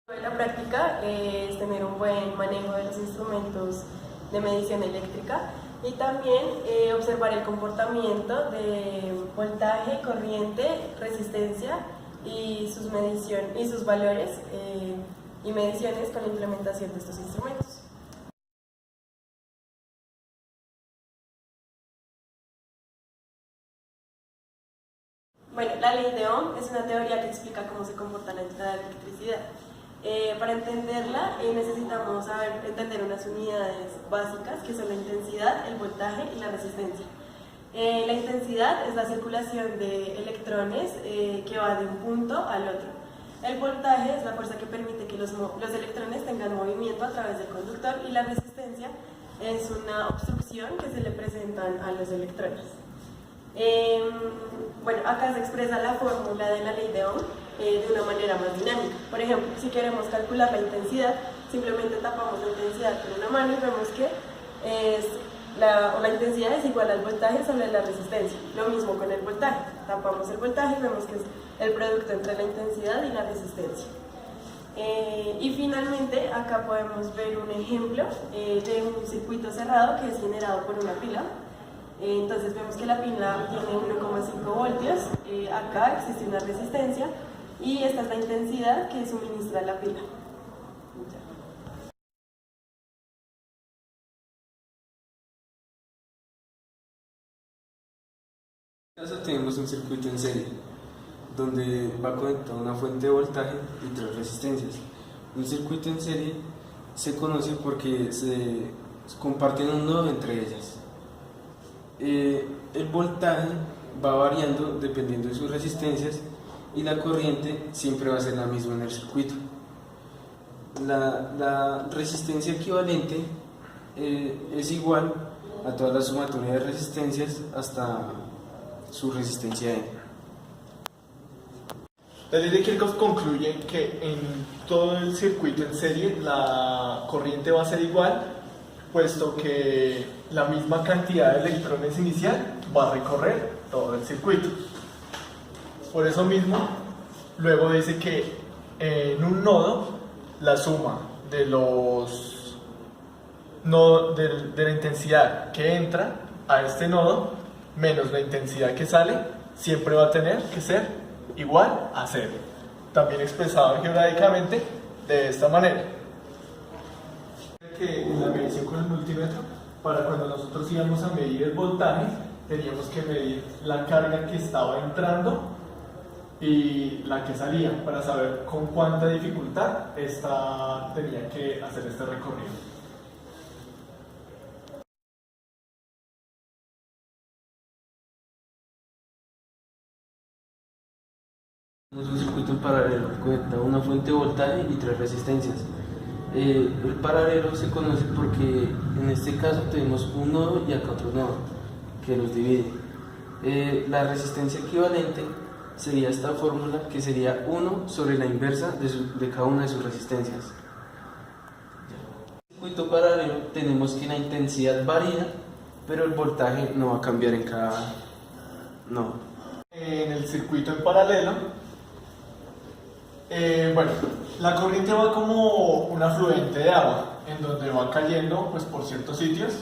La práctica es tener un buen manejo de los instrumentos de medición eléctrica y también observar el comportamiento de voltaje, corriente, resistencia y sus valores y mediciones con la implementación de estos instrumentos. Bueno, la ley de Ohm es una teoría que explica cómo se comporta la electricidad. Para entenderla necesitamos entender unas unidades básicas que son la intensidad, el voltaje y la resistencia. La intensidad es la circulación de electrones que va de un punto al otro. El voltaje es la fuerza que permite que los electrones tengan movimiento a través del conductor y la resistencia es una obstrucción que se le presentan a los electrones. Bueno, acá se expresa la fórmula de la ley de Ohm de una manera más dinámica. Por ejemplo, si queremos calcular la intensidad, simplemente tapamos la intensidad con una mano y vemos que la intensidad es igual al voltaje sobre la resistencia. Lo mismo con el voltaje, tapamos el voltaje y vemos que es el producto entre la intensidad y la resistencia. Y finalmente acá podemos ver un ejemplo de un circuito cerrado que es generado por una pila. Entonces vemos que la pila tiene 1,5 voltios, acá existe una resistencia y esta es la intensidad que suministra la pila. En este caso tenemos un circuito en serie, donde va conectado una fuente de voltaje y tres resistencias. Un circuito en serie se conoce porque se comparten un nodo entre ellas. El voltaje va variando dependiendo de sus resistencias y la corriente siempre va a ser la misma en el circuito. La resistencia equivalente es igual a toda la sumatoria de resistencias hasta su resistencia N. La ley de Kirchhoff concluye que en todo el circuito en serie la corriente va a ser igual, puesto que la misma cantidad de electrones inicial va a recorrer todo el circuito. Por eso mismo, luego dice que en un nodo la suma de la intensidad que entra a este nodo menos la intensidad que sale siempre va a tener que ser igual a 0. También expresado algebraicamente de esta manera. Que en la medición con el multímetro, para cuando nosotros íbamos a medir el voltaje, teníamos que medir la carga que estaba entrando y la que salía, para saber con cuánta dificultad tenía que hacer este recorrido. Tenemos un circuito en paralelo que conecta una fuente de voltaje y tres resistencias. El paralelo se conoce porque en este caso tenemos un nodo y acá otro nodo que los divide. La resistencia equivalente sería esta fórmula, que sería 1 sobre la inversa de cada una de sus resistencias. En el circuito paralelo tenemos que la intensidad varía, pero el voltaje no va a cambiar en cada nodo. En el circuito en paralelo, bueno, la corriente va como un afluente de agua, en donde va cayendo pues, por ciertos sitios,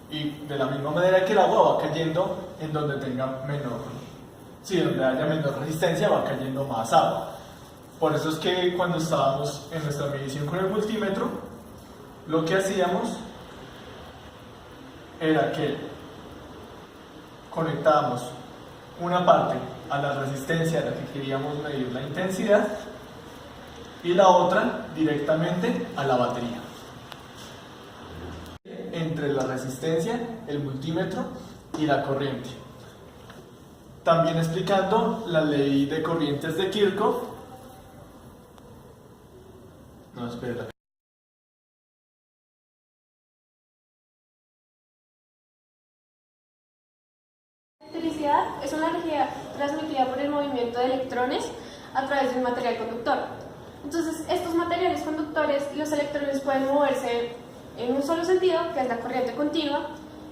y de la misma manera que el agua va cayendo en donde donde haya menor resistencia va cayendo más agua. Por eso es que cuando estábamos en nuestra medición con el multímetro, lo que hacíamos era que conectábamos una parte a la resistencia a la que queríamos medir la intensidad y la otra directamente a la batería. Entre la resistencia, el multímetro y la corriente. También explicando la ley de corrientes de Kirchhoff. No, espera. La electricidad es una energía transmitida por el movimiento de electrones a través de un material conductor. Entonces, estos materiales conductores, los electrones pueden moverse en un solo sentido, que es la corriente continua.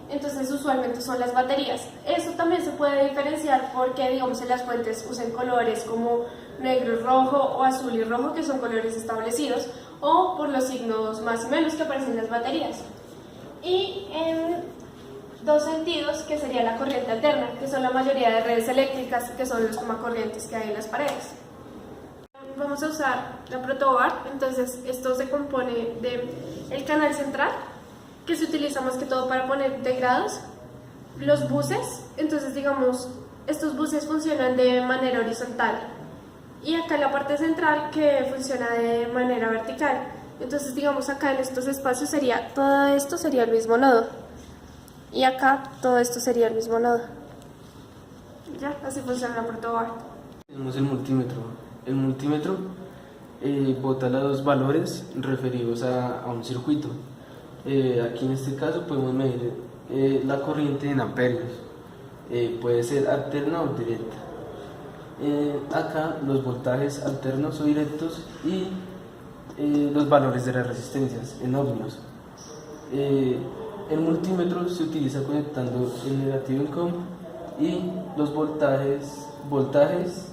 Entonces, usualmente son las baterías. Eso también se puede diferenciar porque, digamos, en las fuentes usan colores como negro y rojo o azul y rojo, que son colores establecidos, o por los signos más y menos que aparecen en las baterías. Y en dos sentidos, que sería la corriente alterna, que son la mayoría de redes eléctricas, que son los tomacorrientes que hay en las paredes. Vamos a usar la protoboard. Entonces esto se compone del canal central, que se utiliza más que todo para poner integrados, los buses. Entonces digamos, estos buses funcionan de manera horizontal, y acá la parte central que funciona de manera vertical. Entonces digamos, acá en estos espacios todo esto sería el mismo nodo, y acá todo esto sería el mismo nodo. Ya, así funciona la protoboard. Tenemos el multímetro. El multímetro bota los valores referidos a un circuito. Aquí en este caso podemos medir la corriente en amperios. Puede ser alterna o directa. Acá los voltajes alternos o directos, y los valores de las resistencias en ohmios. El multímetro se utiliza conectando el negativo en COM, y los voltajes,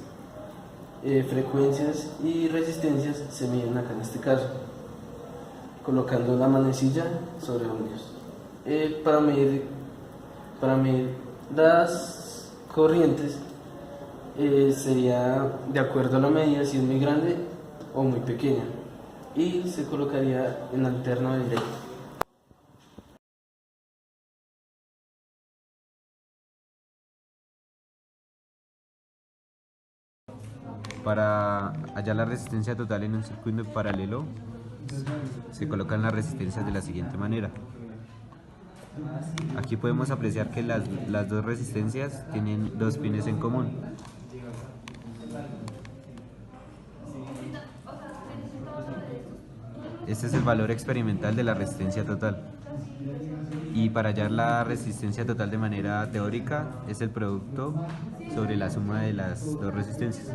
frecuencias y resistencias se miden acá en este caso, colocando la manecilla sobre ohmios. Para medir las corrientes sería de acuerdo a la medida, si es muy grande o muy pequeña, y se colocaría en alterno de directo. Para hallar la resistencia total en un circuito paralelo, se colocan las resistencias de la siguiente manera. Aquí podemos apreciar que las dos resistencias tienen dos pines en común. Este es el valor experimental de la resistencia total. Y para hallar la resistencia total de manera teórica, es el producto sobre la suma de las dos resistencias.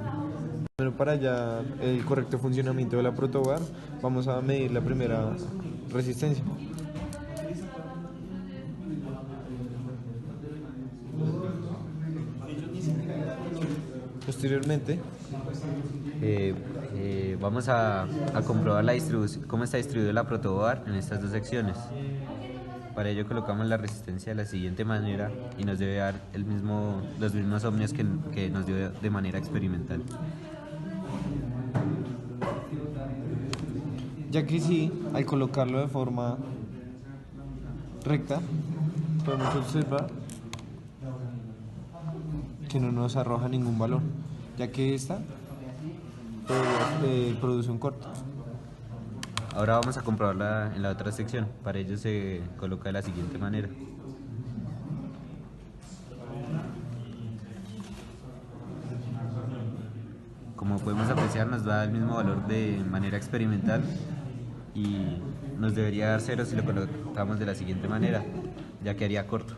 Bueno, para hallar el correcto funcionamiento de la protoboard, vamos a medir la primera resistencia. Posteriormente, vamos a comprobar la distribución, cómo está distribuida la protoboard en estas dos secciones. Para ello colocamos la resistencia de la siguiente manera, y nos debe dar los mismos ohmios que nos dio de manera experimental. ya que sí, al colocarlo de forma recta, podemos observar que no nos arroja ningún valor, ya que esta produce un corto. Ahora vamos a comprobarla en la otra sección. Para ello se coloca de la siguiente manera. Como podemos apreciar, nos da el mismo valor de manera experimental y nos debería dar 0 si lo colocamos de la siguiente manera, ya que haría corto.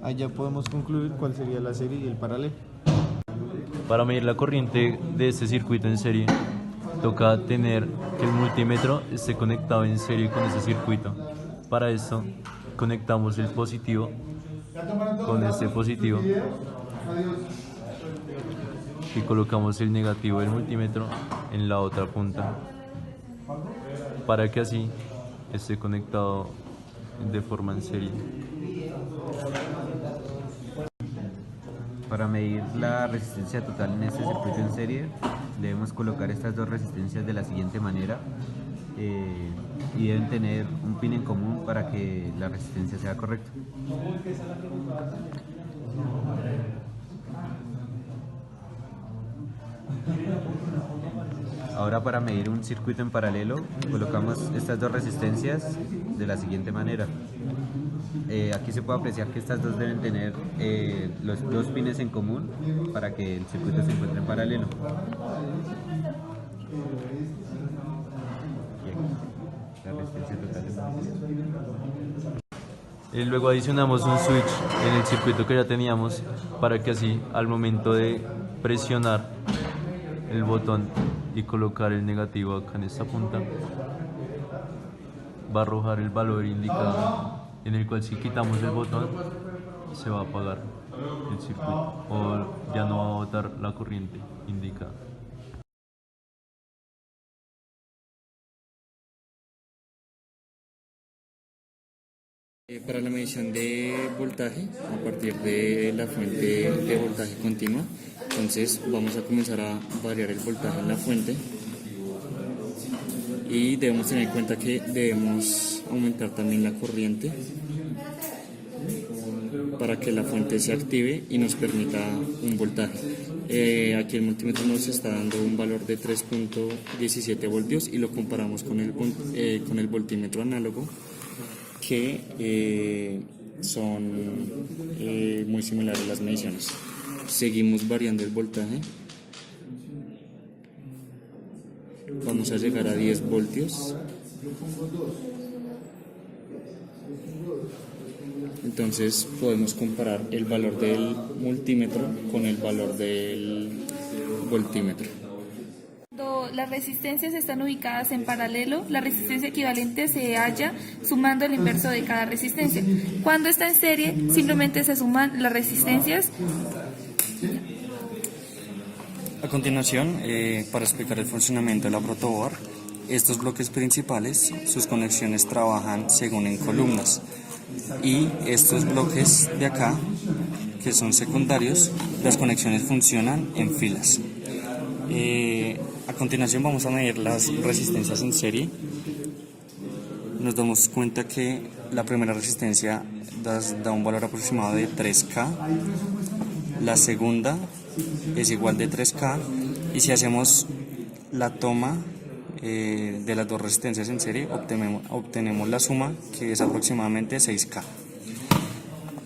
Allá podemos concluir cuál sería la serie y el paralelo. Para medir la corriente de este circuito en serie, toca tener que el multímetro esté conectado en serie con ese circuito. Para esto, conectamos el positivo con este positivo y colocamos el negativo del multímetro en la otra punta, para que así esté conectado de forma en serie. Para medir la resistencia total en este circuito en serie, debemos colocar estas dos resistencias de la siguiente manera y deben tener un pin en común para que la resistencia sea correcta. Ahora, para medir un circuito en paralelo, colocamos estas dos resistencias de la siguiente manera. Aquí se puede apreciar que estas dos deben tener los dos pines en común para que el circuito se encuentre en paralelo. La resistencia total Y luego adicionamos un switch en el circuito que ya teníamos, para que así, al momento de presionar el botón y colocar el negativo acá en esta punta, va a arrojar el valor indicado, en el cual si quitamos el botón se va a apagar. el circuito o ya no va a botar la corriente indicada. Para la medición de voltaje a partir de la fuente de voltaje continua, entonces vamos a comenzar a variar el voltaje en la fuente y debemos tener en cuenta que debemos aumentar también la corriente para que la fuente se active y nos permita un voltaje. Aquí el multímetro nos está dando un valor de 3.17 voltios y lo comparamos con el voltímetro análogo, que son muy similares las mediciones. Seguimos variando el voltaje. Vamos a llegar a 10 voltios. Entonces podemos comparar el valor del multímetro con el valor del voltímetro. Cuando las resistencias están ubicadas en paralelo, la resistencia equivalente se halla sumando el inverso de cada resistencia. Cuando está en serie, simplemente se suman las resistencias. A continuación, para explicar el funcionamiento de la protoboard, estos bloques principales, sus conexiones trabajan según en columnas, y estos bloques de acá, que son secundarios, las conexiones funcionan en filas. A continuación vamos a medir las resistencias en serie. Nos damos cuenta que la primera resistencia da un valor aproximado de 3K, la segunda es igual de 3K, y si hacemos la toma de las dos resistencias en serie obtenemos la suma, que es aproximadamente 6K.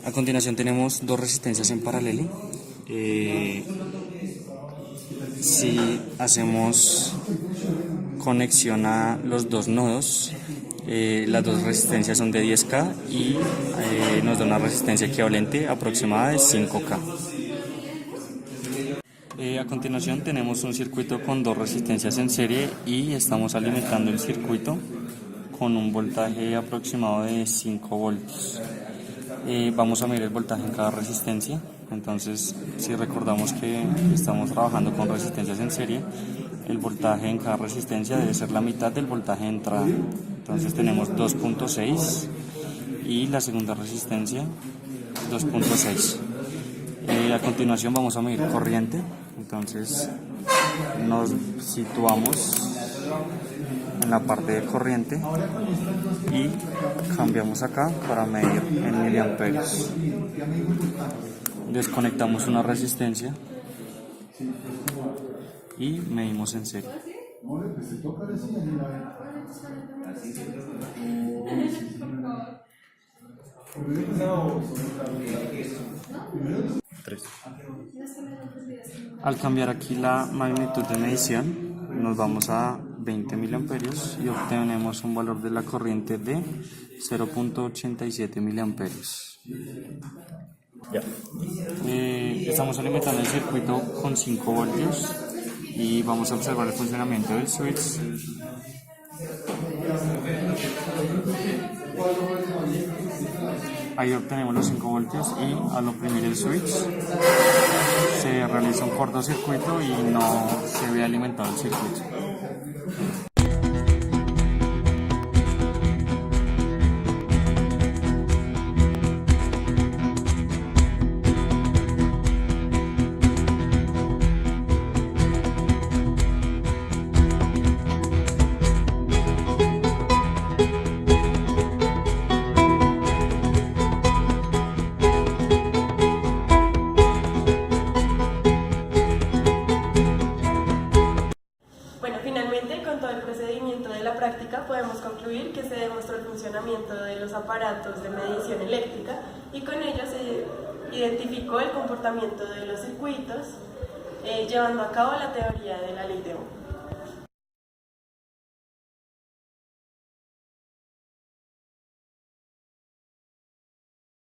A continuación tenemos dos resistencias en paralelo. Si hacemos conexión a los dos nodos, las dos resistencias son de 10K y nos da una resistencia equivalente aproximada de 5K. A continuación tenemos un circuito con dos resistencias en serie y estamos alimentando el circuito con un voltaje aproximado de 5 voltios. Vamos a medir el voltaje en cada resistencia. Entonces, si recordamos que estamos trabajando con resistencias en serie, el voltaje en cada resistencia debe ser la mitad del voltaje de entrada. Entonces tenemos 2.6 y la segunda resistencia 2.6. A continuación vamos a medir corriente. Entonces nos situamos en la parte de corriente y cambiamos acá para medir en miliamperios. Desconectamos una resistencia y medimos en serie. 3. Al cambiar aquí la magnitud de medición, nos vamos a 20 miliamperios y obtenemos un valor de la corriente de 0.87 miliamperios. Estamos alimentando el circuito con 5 voltios y vamos a observar el funcionamiento del switch. Ahí obtenemos los 5 voltios y al oprimir el switch se realiza un cortocircuito y no se ve alimentado el circuito. Podemos concluir que se demostró el funcionamiento de los aparatos de medición eléctrica y con ello se identificó el comportamiento de los circuitos, llevando a cabo la teoría de la ley de Ohm.